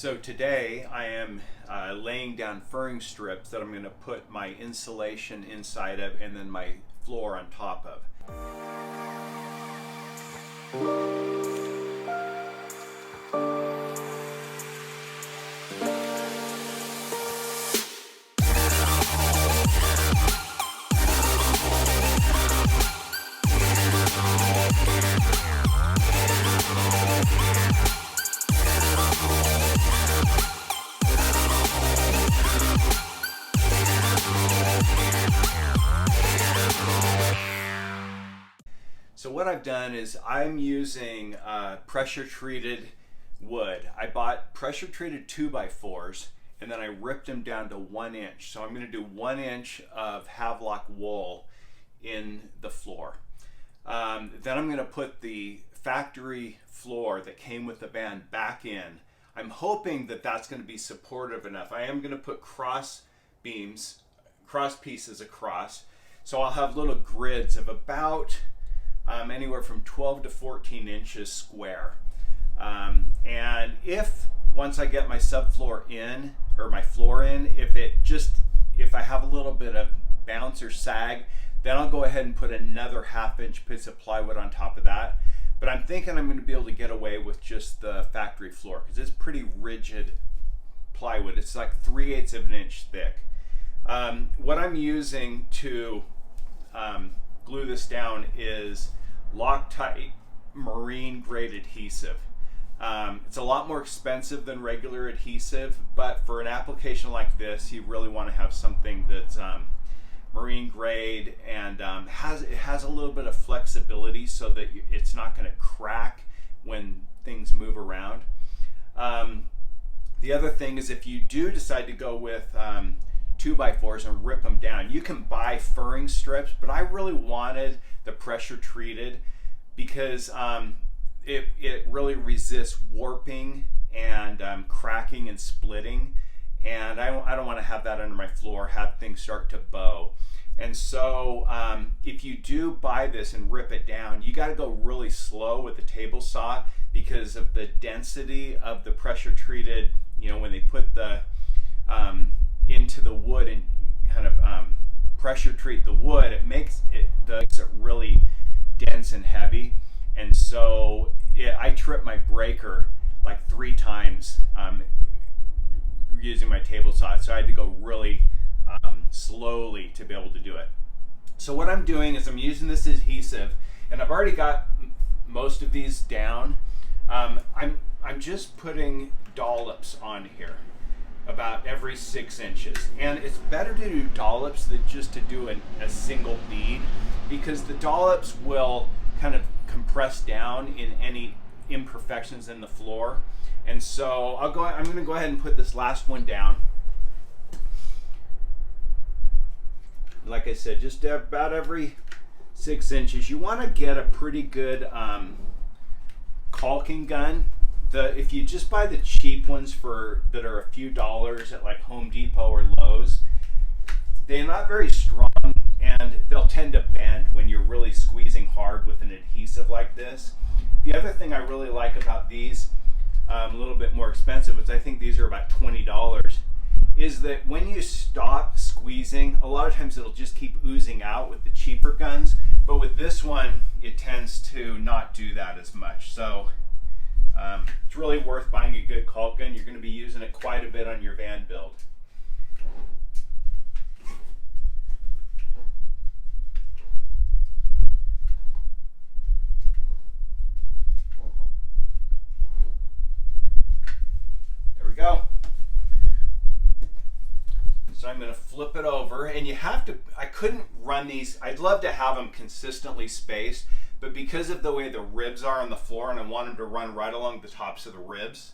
So today I am laying down furring strips that I'm going to put my insulation inside of and then my floor on top of. So what I've done is I'm using pressure treated wood. I bought pressure treated 2x4s and then I ripped them down to 1 inch. So I'm going to do 1 inch of Havelock wool in the floor. Then I'm going to put the factory floor that came with the van back in. I'm hoping that that's going to be supportive enough. I am going to put cross beams, cross pieces across. So I'll have little grids of about anywhere from 12 to 14 inches square. And if once I get my subfloor in, or my floor in, if I have a little bit of bounce or sag, then I'll go ahead and put another 1/2 inch piece of plywood on top of that. But I'm thinking I'm going to be able to get away with just the factory floor because it's pretty rigid plywood. It's like 3/8 of an inch thick. What I'm using to glue this down is Loctite marine grade adhesive. It's a lot more expensive than regular adhesive, but for an application like this, you really want to have something that's marine grade and it has a little bit of flexibility so that it's not going to crack when things move around. The other thing is if you do decide to go with 2x4s and rip them down, you can buy furring strips, but I really wanted the pressure treated because it really resists warping and cracking and splitting, and I don't want to have that under my floor, have things start to bow. And so if you do buy this and rip it down, you got to go really slow with the table saw because of the density of the pressure treated, when they put the into the wood and kind of pressure treat the wood, it makes it really dense and heavy. And so I tripped my breaker like 3 times using my table saw, so I had to go really slowly to be able to do it. So what I'm doing is I'm using this adhesive, and I've already got most of these down. I'm just putting dollops on here about every 6 inches, and it's better to do dollops than just to do a single bead, because the dollops will kind of compress down in any imperfections in the floor. And so I'm going to go ahead and put this last one down. Like I said, just about every 6 inches. You want to get a pretty good caulking gun. If you just buy the cheap ones that are a few dollars at like Home Depot or Lowe's, they're not very strong and they'll tend to bend when you're really squeezing hard with an adhesive like this. The other thing I really like about these, a little bit more expensive, is I think these are about $20, is that when you stop squeezing, a lot of times it'll just keep oozing out with the cheaper guns, but with this one it tends to not do that as much. So it's really worth buying a good caulk gun. You're going to be using it quite a bit on your van build. There we go. So I'm going to flip it over, and I couldn't run these, I'd love to have them consistently spaced, but because of the way the ribs are on the floor and I want them to run right along the tops of the ribs,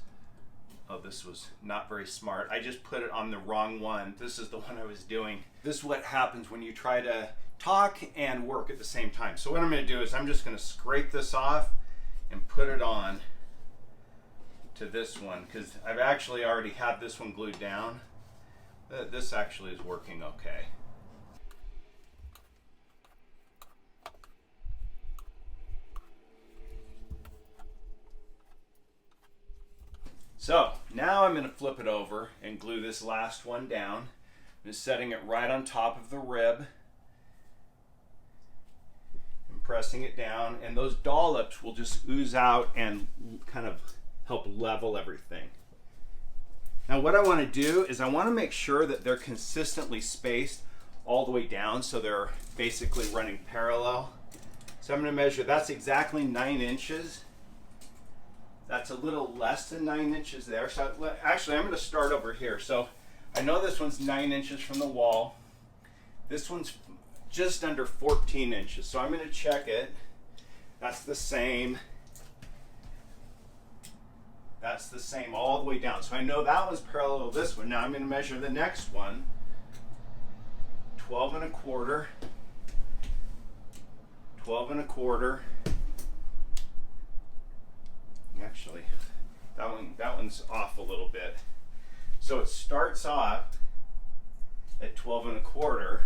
this was not very smart. I just put it on the wrong one. This is the one I was doing. This is what happens when you try to talk and work at the same time. So what I'm going to do is I'm just going to scrape this off and put it on to this one, because I've actually already had this one glued down. This actually is working okay. So now I'm going to flip it over and glue this last one down. I'm just setting it right on top of the rib and pressing it down, and those dollops will just ooze out and kind of help level everything. Now what I want to do is I want to make sure that they're consistently spaced all the way down, so they're basically running parallel. So I'm going to measure, that's exactly 9 inches. That's a little less than 9 inches there. So actually I'm going to start over here. So I know this one's 9 inches from the wall. This one's just under 14 inches. So I'm going to check it. That's the same. That's the same all the way down. So I know that one's parallel to this one. Now I'm going to measure the next one. 12 1/4. 12 1/4. Actually, that one's off a little bit. So it starts off at 12 1/4,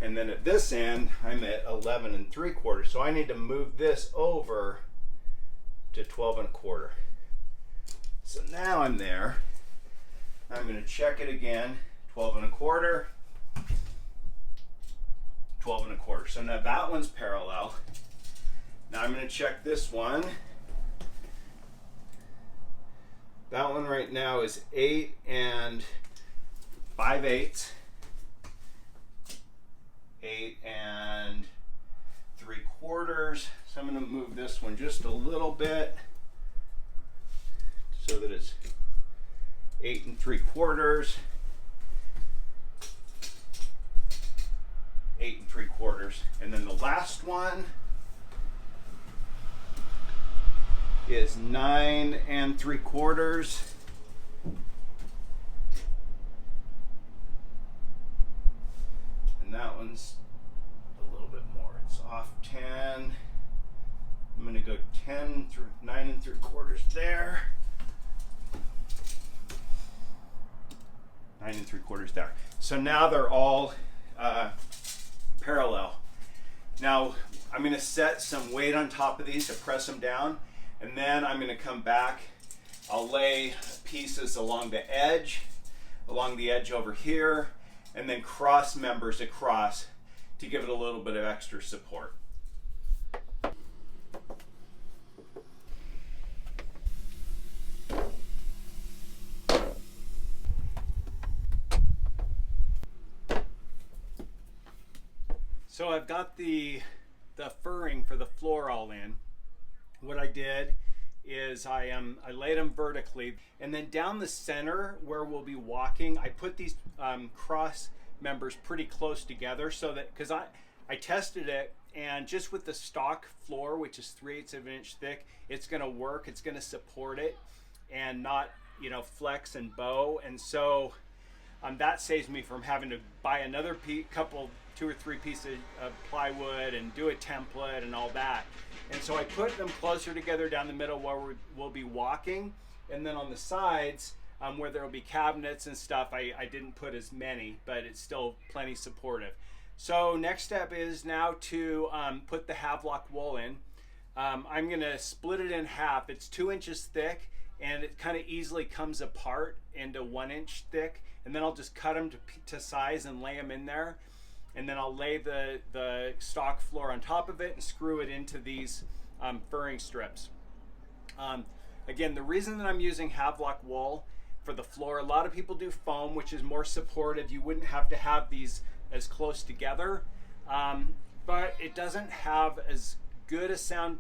and then at this end I'm at 11 3/4. So I need to move this over to 12 1/4. So now I'm there. I'm going to check it again. 12 1/4. 12 1/4. So now that one's parallel. Now I'm going to check this one. That one right now is 8 5/8. 8 3/4. So I'm going to move this one just a little bit so that it's 8 3/4. 8 3/4. And then the last one is 9 3/4. And that one's a little bit more. It's off 10. I'm going to go 10 through 9 3/4 there. 9 3/4 there. So now they're all parallel. Now I'm going to set some weight on top of these to press them down, and then I'm going to come back. I'll lay pieces along the edge over here, and then cross members across to give it a little bit of extra support. So I've got the furring for the floor all in. What I did is I laid them vertically, and then down the center where we'll be walking, I put these cross members pretty close together, so that, because I tested it, and just with the stock floor, which is 3/8 of an inch thick, it's going to work. It's going to support it and not, flex and bow. And so that saves me from having to buy another couple 2 or 3 pieces of plywood and do a template and all that. And so I put them closer together down the middle where we'll be walking, and then on the sides where there will be cabinets and stuff, I didn't put as many, but it's still plenty supportive. So next step is now to put the Havelock wool in. I'm going to split it in half. It's 2 inches thick, and it kind of easily comes apart into 1 inch thick, and then I'll just cut them to size and lay them in there. And then I'll lay the stock floor on top of it and screw it into these furring strips. Again, the reason that I'm using Havelock wool for the floor, a lot of people do foam, which is more supportive. You wouldn't have to have these as close together, but it doesn't have as good a sound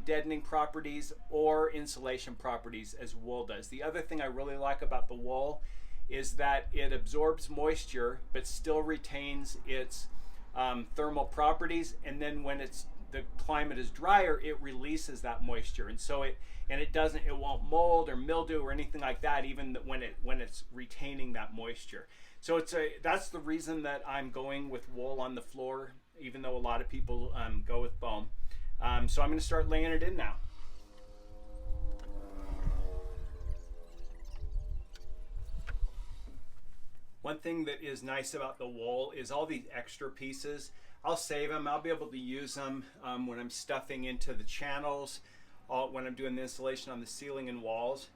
deadening properties or insulation properties as wool does. The other thing I really like about the wool is that it absorbs moisture but still retains its thermal properties, and then when the climate is drier, it releases that moisture, and so it won't mold or mildew or anything like that, even when it's retaining that moisture. So that's the reason that I'm going with wool on the floor, even though a lot of people go with foam. So I'm going to start laying it in now. One thing that is nice about the wool is all these extra pieces. I'll save them. I'll be able to use them when I'm stuffing into the channels, when I'm doing the insulation on the ceiling and walls.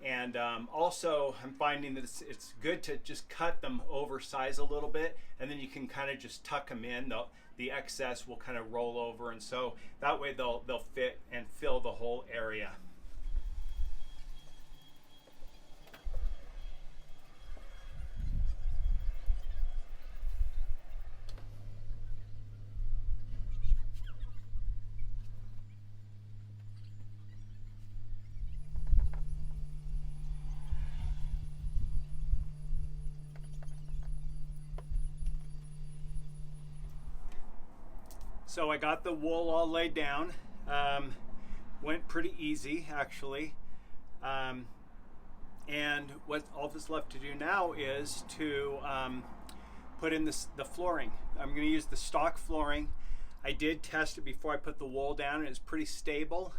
And also I'm finding that it's good to just cut them oversized a little bit, and then you can kind of just tuck them in. The excess will kind of roll over, and so that way they'll fit and fill the whole area. So I got the wool all laid down. Went pretty easy, actually. And what all that's left to do now is to put in the flooring. I'm going to use the stock flooring. I did test it before I put the wool down, and it's pretty stable.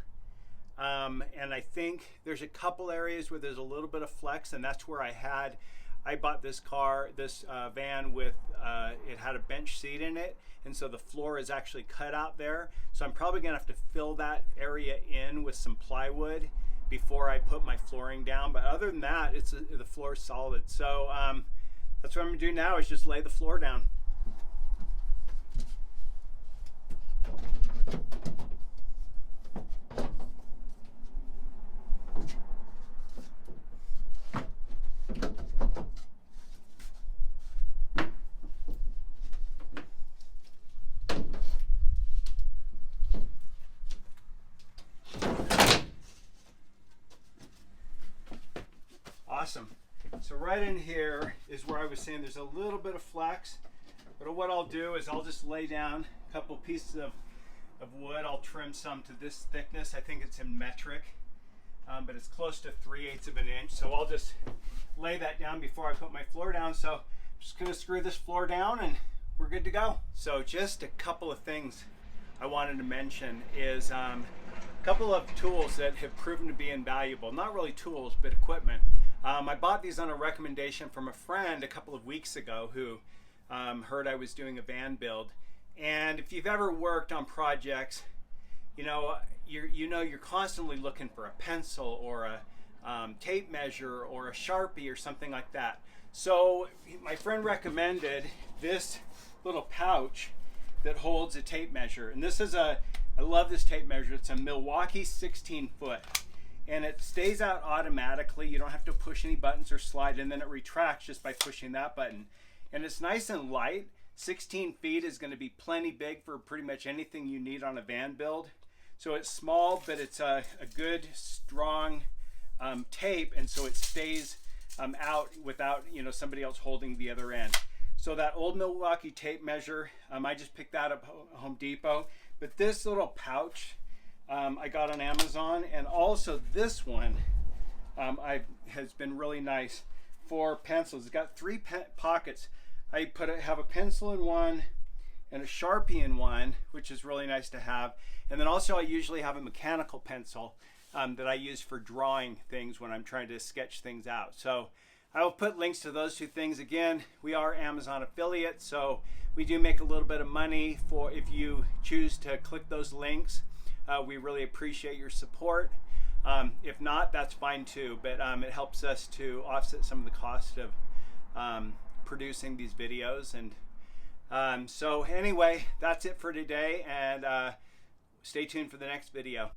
And I think there's a couple areas where there's a little bit of flex, and that's where I bought this van with, it had a bench seat in it, and so the floor is actually cut out there. So I'm probably gonna have to fill that area in with some plywood before I put my flooring down. But other than that, the floor is solid. So that's what I'm gonna do now, is just lay the floor down. Awesome. So right in here is where I was saying there's a little bit of flex, but what I'll do is I'll just lay down a couple pieces of wood. I'll trim some to this thickness. I think it's in metric, but it's close to 3/8 of an inch. So I'll just lay that down before I put my floor down. So I'm just gonna screw this floor down and we're good to go. So just a couple of things I wanted to mention is a couple of tools that have proven to be invaluable. Not really tools, but equipment. I bought these on a recommendation from a friend a couple of weeks ago who heard I was doing a van build. And if you've ever worked on projects, you're constantly looking for a pencil or a tape measure or a Sharpie or something like that. So my friend recommended this little pouch that holds a tape measure. And I love this tape measure. It's a Milwaukee 16-foot. And it stays out automatically. You don't have to push any buttons or slide, and then it retracts just by pushing that button. And it's nice and light. 16 feet is going to be plenty big for pretty much anything you need on a van build. So it's small, but it's a good, strong tape, and so it stays out without somebody else holding the other end. So that old Milwaukee tape measure, I just picked that up at Home Depot. But this little pouch, I got on Amazon, and also this one has been really nice for pencils. It's got 3 pockets. I have a pencil in one and a Sharpie in one, which is really nice to have. And then also I usually have a mechanical pencil that I use for drawing things when I'm trying to sketch things out. So I will put links to those 2 things. Again, we are Amazon affiliates, so we do make a little bit of money if you choose to click those links. We really appreciate your support. If not, that's fine too, but it helps us to offset some of the cost of producing these videos. And so anyway, that's it for today, and stay tuned for the next video.